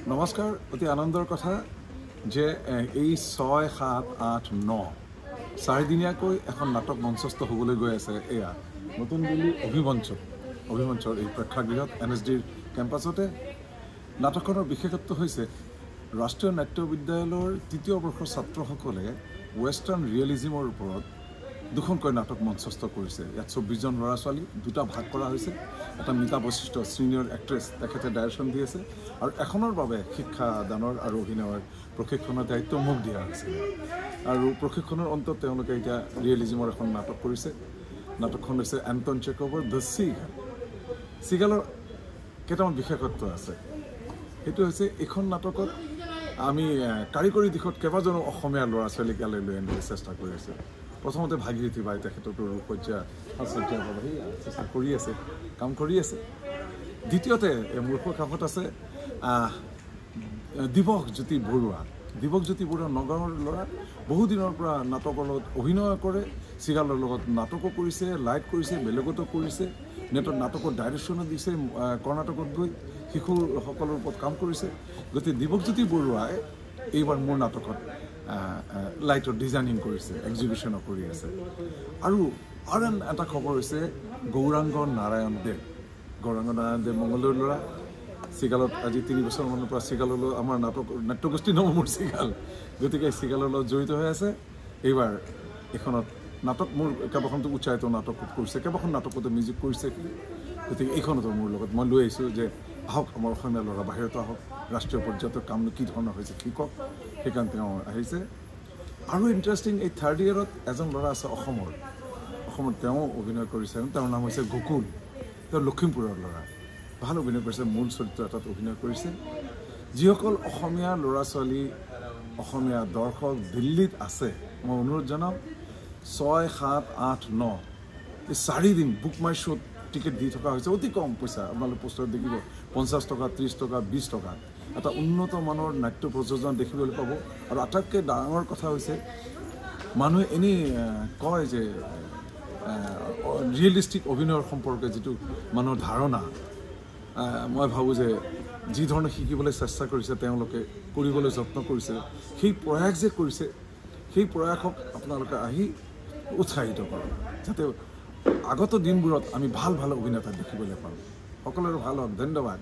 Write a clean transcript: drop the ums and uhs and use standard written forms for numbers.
নমস্কাৰ অতি আনন্দৰ কথা যে এই 6, 7, 8, 9 চাৰিদিনীয়াকৈ এখন নাটক মঞ্চস্থ হ'বলৈ গৈ আছে এয়া নতুন দিল্লী অভিমঞ্চৰ এই প্ৰেক্ষাগৃহত NSDৰ কেম্পাছতে নাটকখনৰ বিশেষত্ব হৈছে ৰাষ্ট্ৰীয় নাট্য বিদ্যালয়ৰ তৃতীয় বৰ্ষৰ ছাত্ৰসকলে ৱেষ্টাৰ্ণ ৰিয়েলিজমৰ ওপৰত দুখনকৈ নাটক মঞ্চস্থ কৰিছে। ইয়াত 24 জন ল'ৰা ছোৱালী দুটা ভাগ কৰা হৈছে। এটা মিতা বৈশিষ্ট্য সিনিয়ৰ এক্ট্ৰেছ তেখেতে ডাইৰেকশ্যন দি আছে আৰু এখনৰ বাবে শিক্ষাদানৰ আৰু অভিনয়ৰ প্ৰশিক্ষণৰ দায়িত্ব মোক দিয়া হৈছে আৰু প্ৰশিক্ষণৰ অন্তত তেওঁলোকে এতিয়া ৰিয়েলিজমৰ এখন নাটক কৰিছে। নাটকখন হৈছে এণ্টন চেকোভৰ দ্য চিগালৰ কেইটামান বিশেষত্ব আছে। সেইটো হৈছে এইখন নাটকত আমি কাৰিকৰী দিশত কেইবাজনো অসমীয়া ল'ৰা ছোৱালীক ইয়ালৈ লৈ আনিবলৈ চেষ্টা কৰি আছোঁ। প্ৰথমতে ভাগীৰথী বাই তেখেততো ৰূপসজ্জা সাজসজ্জাৰ বাবে চেষ্টা কৰি আছে, কাম কৰি আছে। দ্বিতীয়তে মূৰ্খ কাষত আছে দিৱকজ্যোতি বৰুৱা নগাঁৱৰ ল'ৰা, বহুদিনৰ পৰা নাটকৰ লগত অভিনয় কৰে, চিগালৰ লগত নাটকো কৰিছে, লাইট কৰিছে, বেলেগতো কৰিছে, নাটকৰ ডাইৰেকশ্যনো দিছে, কৰ্ণাটকত গৈ শিশুসকলৰ ওপৰত কাম কৰিছে। গতিকে দিৱকজ্যোতি বৰুৱাই এইবাৰ মোৰ নাটকত লাইটৰ ডিজাইনিং কৰিছে, এক্সিবিশ্যনো কৰি আছে। আৰু এটা খবৰ হৈছে গৌৰাংগ নাৰায়ণ দেৱ মংগলদৈৰ ল'ৰা। চিগালত আজি 3 বছৰমানৰ পৰা চিগাললৈ আমাৰ নাট্যগোষ্ঠী নাম মোৰ চিগাল, গতিকে চিগালৰ লগত জড়িত হৈ আছে। এইবাৰ এইখনত নাটক মোৰ কেইবাখনতো উচ্চাৰিত নাটক কৰিছে, কেইবাখন নাটকতে মিউজিক কৰিছে। গতিকে এইখনতো মোৰ লগত মই লৈ আহিছোঁ যে আহক আমাৰ অসমীয়া ল'ৰা বাহিৰত আহক, ৰাষ্ট্ৰীয় পৰ্যায়ৰ কামনো কি ধৰণৰ হৈছে শিকক, সেইকাৰণে তেওঁ আহিছে। আৰু ইণ্টাৰেষ্টিং এই 3rd ইয়েৰত এজন ল'ৰা আছে অসমত তেওঁ অভিনয় কৰিছে, তেওঁৰ নাম হৈছে গকুল। তেওঁ লখিমপুৰৰ ল'ৰা, ভাল অভিনয় কৰিছে, মূল চৰিত্ৰ এটাত অভিনয় কৰিছে। যিসকল অসমীয়া ল'ৰা ছোৱালী অসমীয়া দৰ্শক দিল্লীত আছে, মই অনুৰোধ জনাম 6, 7, 8, 9 এই 4 দিন বুক মাই শ্ব'ত টিকেট দি থকা হৈছে। অতি কম পইচা, আপোনালোকে পোষ্টাৰত দেখিব 50 টকা, 30 টকা, 20 টকা। এটা উন্নত মানৰ নাট্য প্ৰযোজন দেখিবলৈ পাব। আৰু আটাইতকৈ ডাঙৰ কথা হৈছে মানুহে এনেই কয় যে ৰিয়েলিষ্টিক অভিনয়ৰ সম্পৰ্কে যিটো মানুহৰ ধাৰণা, মই ভাবোঁ যে যি ধৰণে শিকিবলৈ চেষ্টা কৰিছে, তেওঁলোকে কৰিবলৈ যত্ন কৰিছে, সেই প্ৰয়াস যে কৰিছে, সেই প্ৰয়াসক আপোনালোকে আহি উৎসাহিত কৰক, যাতে আগত দিনবোৰত আমি ভাল অভিনেতা দেখিবলৈ পাওঁ। সকলোৰে ভাল হওক, ধন্যবাদ।